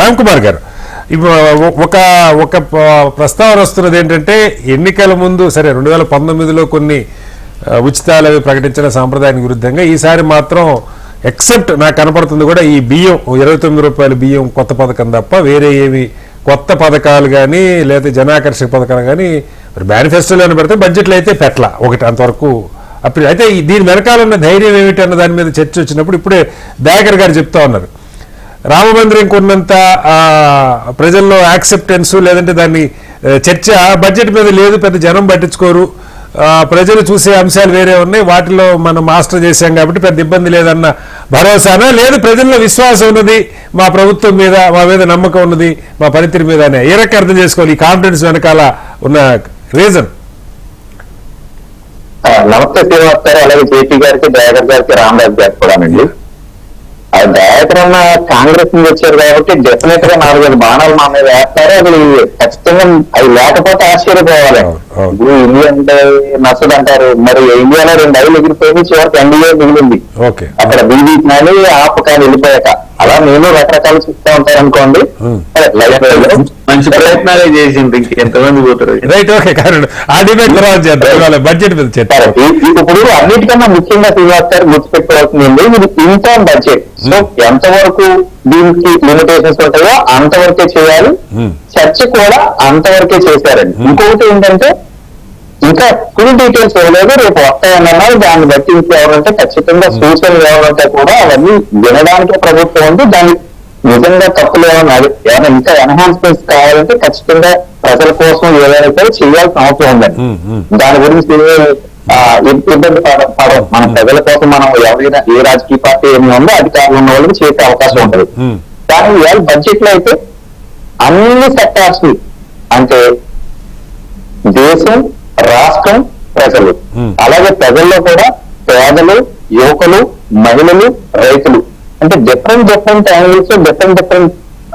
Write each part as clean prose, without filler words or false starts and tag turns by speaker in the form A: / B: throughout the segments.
A: రామ్ కుమార్ గారు, ఇప్పుడు ఒక ప్రస్తావన వస్తున్నది ఏంటంటే, ఎన్నికల ముందు సరే 2019లో కొన్ని ఉచితాలు అవి ప్రకటించిన సాంప్రదాయానికి విరుద్ధంగా ఈసారి మాత్రం ఎక్సెప్ట్ నాకు కనపడుతుంది కూడా ఈ బియ్యం 29 రూపాయల బియ్యం కొత్త పథకం తప్ప వేరే ఏమి కొత్త పథకాలు కానీ లేదా జనాకర్షక పథకాలు కానీ మేనిఫెస్టోలోనే పెడితే బడ్జెట్లో అయితే పెట్టలా ఒకటి అంతవరకు. అప్పుడు అయితే దీని వెనకాల ఉన్న ధైర్యం ఏమిటి అన్న దాని మీద చర్చ వచ్చినప్పుడు ఇప్పుడే దయాకర్ గారు చెప్తా ఉన్నారు, రామమందిరం కొన్నంత ప్రజల్లో యాక్సెప్టెన్స్ లేదంటే దాన్ని చర్చ బడ్జెట్ మీద లేదు, పెద్ద జనం పట్టించుకోరు, ప్రజలు చూసే అంశాలు వేరే ఉన్నాయి, వాటిలో మనం మాస్టర్ చేశాం కాబట్టి పెద్ద ఇబ్బంది లేదన్న భరోసానా, లేదు ప్రజల్లో విశ్వాసం ఉన్నది మా ప్రభుత్వం మీద, మా మీద నమ్మకం ఉన్నది మా పనితీరు మీద అనే ఏ రకంగా అర్థం చేసుకోవాలి ఈ కాన్ఫిడెన్స్ వెనకాల ఉన్న రీజన్?
B: నమస్తే శ్రీనివాస్ గారు, అలాగే జేపీ గారికి, దయాకర్ గారికి, రామరాజు గారికి కూడానండి. దయాకర్ అన్న కాంగ్రెస్ నుంచి వచ్చారు కాబట్టి డెఫినెట్ గా 4 బాణాలు మా మీద వేస్తారు. అది ఖచ్చితంగా అవి లేకపోతే ఆశ్చర్యపోవాలి. ఇప్పుడు ఇండియా అంటే నచ్చదు అంటారు, మరి ఇండియాలో 2 ఐలు ఎగిరిపోయింది, చివరికి ఎన్డీఏ మిగిలింది. అక్కడ బీజేపీ కానీ ఆప్ కానీ వెళ్ళిపోయాక అలా నేను రకరకాలు చూస్తూ ఉంటాను అనుకోండి.
C: మంచి ప్రయత్నాలే చేసింది, ఎంతమంది పోతారు.
A: రైట్, ఓకే, ఆ డిబేట్ తర్వాత చేద్దాం, బడ్జెట్ మీద చేద్దాం.
B: ఇప్పుడు అన్నిటికన్నా ముఖ్యంగా శ్రీనివాస్ గారు గుర్తుపెట్టుకోవాల్సింది ఇది ఇన్కమ్ బడ్జెట్. సో ఎంతవరకు దీనికి లిమిటేషన్స్ ఉంటాయో అంతవరకే చేయాలి. చర్చ కూడా అంతవరకే చేశారండి. ఇంకొకటి ఏంటంటే ఇంకా ఫుల్ డీటెయిల్స్ ఇవ్వలేదు, రేపు వస్తాయన్నారు. దాన్ని బట్టి ఇంకెవరంటే ఖచ్చితంగా సూచనలు ఎవరంటే కూడా అవన్నీ వినడానికి ప్రభుత్వం ఉంది. దాన్ని నిజంగా తప్పులు ఏమైనా ఇంకా ఎన్హాన్స్మెంట్స్ కావాలంటే ఖచ్చితంగా ప్రజల కోసం ఏదైనా సరే చేయాల్సిన అవసరం ఉందండి. దాని గురించి ఇబ్బంది పడం మన ప్రజల కోసం మనం ఎవరైనా ఏ రాజకీయ పార్టీ ఏమి ఉందో అధికారులు ఉన్న వాళ్ళకి చేసే అవకాశం ఉంటుంది. కానీ ఇవాళ బడ్జెట్ లో అయితే అన్ని సెక్టార్స్ అంటే దేశం, రాష్ట్రం, ప్రజలు, అలాగే ప్రజల్లో కూడా పేదలు, యువకులు, మహిళలు, రైతులు అంటే డిఫరెంట్ యాంగిల్స్ డిఫరెంట్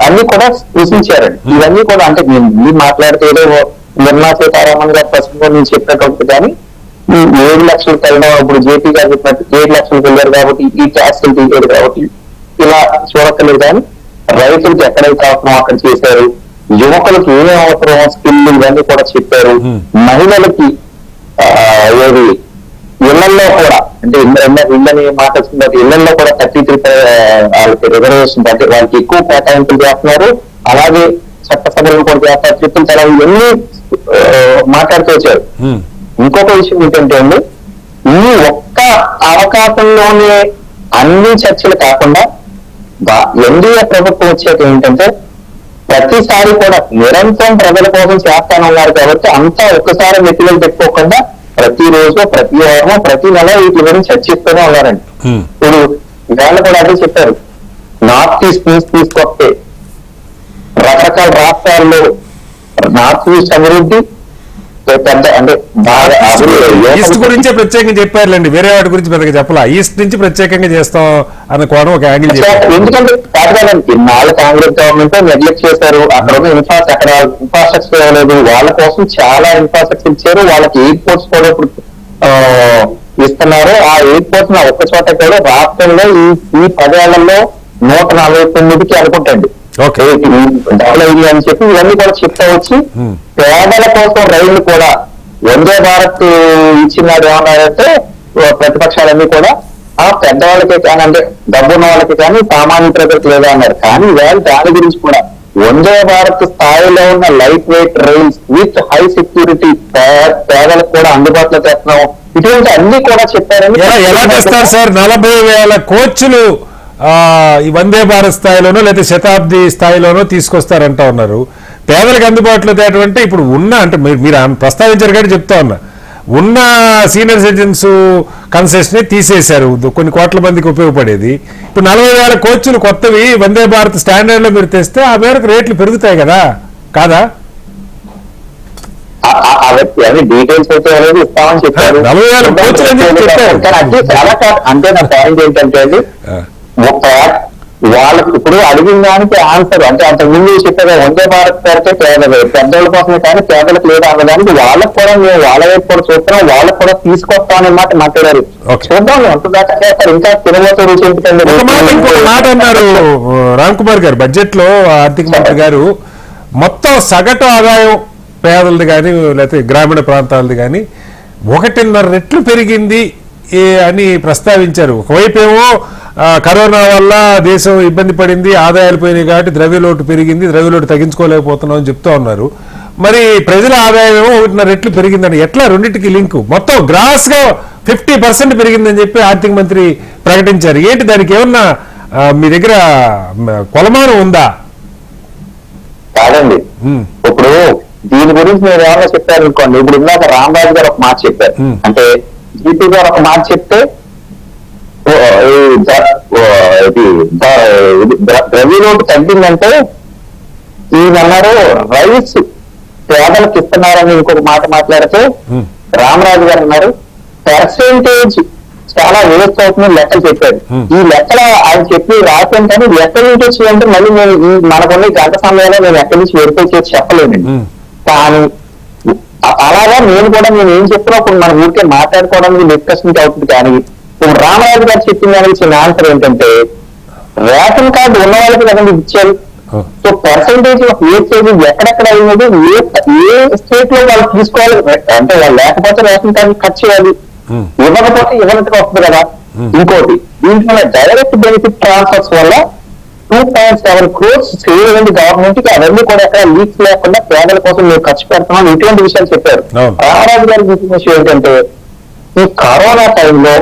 B: అన్ని కూడా సూచించారండి. ఇవన్నీ కూడా అంటే మీరు మాట్లాడితే ఏదో నిర్మలా సీతారామన్ గారు ప్రస్తుతం నేను చెప్పినట్టు కానీ 7 లక్షలకు వెళ్ళడం, ఇప్పుడు జేపీ గారు చెప్పినట్టు 7 లక్షలకు వెళ్ళారు కాబట్టి ఈ ట్యాక్స్లు తీసారు కాబట్టి ఇలా చూడక్కర్లేదు. కానీ రైతులకు ఎక్కడైతే అవసరం అక్కడ చేశారు, యువకులకు ఏమేమి అవసరం స్కిల్ ఇవన్నీ కూడా చెప్పారు. మహిళలకి ఏది ఇళ్లలో కూడా అంటే ఇళ్ళని మాట వచ్చింది, ఇళ్లలో కూడా 33 వాళ్ళకి రిజర్వేషన్ అంటే వాళ్ళకి ఎక్కువ కేటాయింపులు చేస్తున్నారు. అలాగే చట్టసభలు కూడా చేస్తారు, ట్రిపుల్ తలాక్ ఇవన్నీ మాట్లాడుతూ వచ్చారు. ఇంకొక విషయం ఏంటంటే అండి, ఈ ఒక్క అవకాశంలోనే అన్ని చర్చలు కాకుండా ఎన్డీఏ ప్రభుత్వం వచ్చేది ఏంటంటే ప్రతిసారి కూడా నిరంతరం ప్రజల కోసం చేస్తానన్నారు కాబట్టి అంతా ఒక్కసారి నెత్తిలో పెట్టుకోకుండా ప్రతిరోజు, ప్రతి వారము, ప్రతి నెల వీటి గురించి చర్చిస్తూనే ఉన్నారండి. ఇప్పుడు ఇవాళ కూడా అదే చెప్పారు, నార్త్ ఈస్ట్ నుంచి తీసుకొస్తే రకరకాల రాష్ట్రాల్లో నార్త్ ఈస్ట్ అభివృద్ధి పెద్ద అంటే బాగా
A: ఈస్ట్ గురించే ప్రత్యేకంగా చెప్పారులేండి, వేరే వాటి గురించి పెద్దగా చెప్పాలా. ఈస్ట్ నుంచి ప్రత్యేకంగా చేస్తాం అన్న కోణం ఒక యాంగిల్.
B: ఎందుకంటే నాలుగు కాంగ్రెస్ గవర్నమెంట్ నెగ్లెక్ట్ చేశారు. అక్కడ ఉన్న ఇన్ఫ్రాస్ట్రక్చర్ ఇవ్వలేదు. వాళ్ళ కోసం చాలా ఇన్ఫ్రాస్ట్రక్చర్ ఇచ్చారు. వాళ్ళకి ఎయిర్పోర్ట్స్ కూడా ఇప్పుడు ఇస్తున్నారు. ఆ ఎయిర్పోర్ట్స్ ఒక్క చోట కూడా రాష్ట్రంలో ఈ 10 ఏళ్లలో 149కి అనుకుంటండి డబుల్ అయింది అని చెప్పి ఇవన్నీ కూడా చెప్తా వచ్చి పేదల కోసం రైళ్లు కూడా వందే భారత్ ఇచ్చినాడు ఏమన్నారంటే ప్రతిపక్షాలన్నీ కూడా ఆ పెద్దవాళ్ళకే కానీ అంటే డబ్బున్న వాళ్ళకి కానీ సామాన్య ప్రజలకు లేదా అన్నారు. కానీ వేళ దాని గురించి కూడా వందే భారత్ స్థాయిలో ఉన్న light weight rails with high security పేదలకు కూడా అందుబాటులో తెస్తున్నాం. ఇటువంటి అన్ని కూడా చెప్పారని.
A: ఎలా తెస్తారు సార్? 40,000 కోచ్లు ఈ వందే భారత్ స్థాయిలోనో లేదా శతాబ్ది స్థాయిలోనో తీసుకొస్తారంటా ఉన్నారు. పేదలకు అందుబాటులో తేటంటే ఇప్పుడు ఉన్న అంటే మీరు ప్రస్తావించారు కానీ చెప్తా ఉన్నా, ఉన్న సీనియర్ సిటిజన్స్ కన్సెషన్ తీసేశారు, కొన్ని కోట్ల మందికి ఉపయోగపడేది. ఇప్పుడు 40,000 కోచ్లు కొత్తవి వందే భారత్ స్టాండర్డ్ లో మీరు తెస్తే ఆ మేరకు రేట్లు పెరుగుతాయి కదా, కాదా?
B: డీటెయిల్స్ అయితే అనేది ఇస్తామని చెప్పారు.
A: 40,000 కోచ్లు
B: అంటే నా పాయింట్ ఏంటంటే వాళ్ళకి ఇప్పుడు అడిగిన దానికి ఆన్సర్ అంటే అంతకు ముందు చెప్పేది వందే భారత్ పేరుతో పేదలు పెద్దోళ్ళ కోసమే కానీ పేదలకు లేదు అన్నదానికి వాళ్ళకి కూడా మేము వాళ్ళ వైపు కూడా చూస్తున్నాం, వాళ్ళకి కూడా తీసుకొస్తామనే మాట మాట్లాడారు.
A: Okay.
B: చూద్దాం ఎంత దాకా చేస్తారు, ఇంకా తినబోతు రుచి ఎందుకండి.
A: ఇంకొక మాట అన్నారు రామ్ కుమార్ గారు బడ్జెట్ లో, ఆర్థిక మంత్రి గారు మొత్తం సగటు ఆదాయం పేదలది కానీ లేకపోతే గ్రామీణ ప్రాంతాలది కానీ 1.5 రెట్లు పెరిగింది అని ప్రస్తావించారు. ఒకవైపు ఏమో కరోనా వల్ల దేశం ఇబ్బంది పడింది, ఆదాయాలు పోయినాయి కాబట్టి ద్రవ్యలోటు పెరిగింది, ద్రవ్యలోటు తగ్గించుకోలేకపోతున్నాం అని చెప్తా ఉన్నారు. మరి ప్రజల ఆదాయం ఏమో 1.5 రెట్లు పెరిగిందని ఎట్లా రెండింటికి లింకు? మొత్తం గ్రాస్ గా 50% పెరిగిందని చెప్పి ఆర్థిక మంత్రి ప్రకటించారు. ఏంటి దానికి ఏమన్నా మీ దగ్గర కొలమానం ఉందా?
B: కాదండి, ఇప్పుడు దీని గురించి మీరు ఏమన్నా చెప్పారు అనుకోండి. ఇప్పుడు ఇందాక రామరాజు గారు ఒక మాట చెప్పారు, అంటే జీపీ గారు ఒక మాట చెప్తే ద్రవ్యలోటు తగ్గిందంటే ఈయన అన్నారు రైస్ పేదలకు ఇస్తున్నారని ఇంకొక మాట మాట్లాడితే రామరాజు గారు అన్నారు పర్సెంటేజ్ చాలా వేస్ట్ అవుతుందని లెక్కలు చెప్పారు. ఈ లెక్కల ఆయన చెప్పి రాసాను కానీ ఎక్కడి నుంచి వచ్చిందంటే మళ్ళీ నేను ఈ మనకున్న గంట సమయంలో నేను ఎక్కడి నుంచి వెరిఫై చేసి చెప్పలేదండి. కానీ అలాగా నేను ఏం చెప్పినా ఇప్పుడు మన ఊరికే మాట్లాడుకోవడానికి డిస్కషన్ అవుతుంది. కానీ ఇప్పుడు రామరాజు గారు చెప్పిన దానికి ఇచ్చిన ఆన్సర్ ఏంటంటే రేషన్ కార్డు ఉన్న వాళ్ళకి కదండి ఇచ్చారు. సో పర్సెంటేజ్ ఆఫ్ వేస్టేజ్ ఎక్కడెక్కడ అయినది ఏ స్టేట్ లో వాళ్ళు తీసుకోవాలి, అంటే వాళ్ళు లేకపోతే రేషన్ కార్డు కట్ చేయాలి, ఇవ్వకపోతే ఇవ్వనట్టుగా వస్తుంది కదా. ఇంకోటి దీంట్లో డైరెక్ట్ బెనిఫిట్ ట్రాన్స్ఫర్స్ వల్ల 2.7 crores సేవ్ అయింది గవర్నమెంట్ కి. అవన్నీ కూడా ఎక్కడ లీక్స్ లేకుండా పేదల కోసం మేము ఖర్చు పెడతామని ఇటువంటి విషయాలు చెప్పారు. రామరాజు గారి విషయం ఏంటంటే ఈ కరోనా టైంలో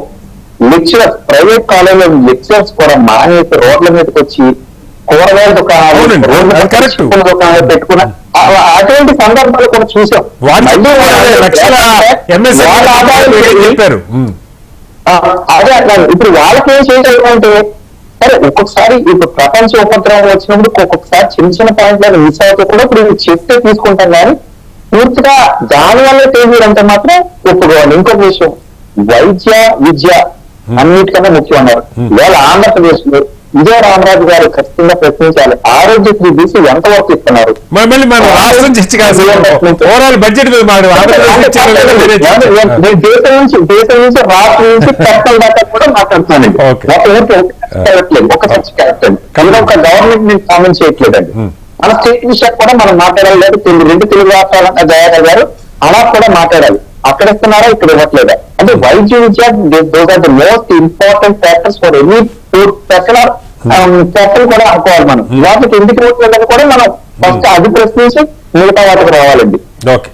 B: లెక్చరర్స్ ప్రైవేట్ కాలేజీలో లెక్చరర్స్ కూడా మానేసి రోడ్ల మీదకి వచ్చి కూరగాయల దుకాణాలు, రోడ్ల దుకాణాలు పెట్టుకున్న అటువంటి సందర్భాలు కూడా చూసాం. అదే అట్లా ఇప్పుడు వాళ్ళకి ఏం చేయగలమంటే సరే ఒక్కొక్కసారి ఇప్పుడు ప్రపంచ ఉపద్రవం వచ్చినప్పుడు ఒక్కొక్కసారి చిన్న చిన్న పాయింట్లు మిస్ అవుతూ కూడా ఇప్పుడు చెప్తే తీసుకుంటాం కానీ పూర్తిగా దాని వల్ల తెలియదంటే మాత్రం ఒప్పుకోవాలి. ఇంకొక విషయం వైద్య విద్య అన్నిటికన్నా ముఖ్యం అన్నారు. ఇవాళ ఆంధ్రప్రదేశ్ లో ఇదే రామరాజు గారు ఖచ్చితంగా ప్రశ్నించాలి, ఆరోగ్యశ్రీ తీసి ఎంతవరకు ఇస్తున్నారు? దేశం నుంచి రాష్ట్రం నుంచి కష్టం దాకా కూడా మాట్లాడుతున్నానండి. ఒక చర్చ కరెక్ట్ అండి, కానీ ఒక గవర్నమెంట్ నేను కామెంట్ చేయట్లేదండి. మన స్టేట్ విషయాలు కూడా మనం మాట్లాడాలి. రెండు తెలుగు రాష్ట్రాల దయాకర్ గారు అలా కూడా మాట్లాడాలి. అక్కడ ఇస్తున్నారా, ఇక్కడ ఇవ్వట్లేదా? అంటే వైద్య విద్య those are the most important factors for any sector కూడా అనుకోవాలి. మనం వాటికి ఎందుకు ఇవ్వట్లేదని కూడా మనం ఫస్ట్ అది ప్రశ్నించి మిగతా వాటికి రావాలండి.
A: ఓకే.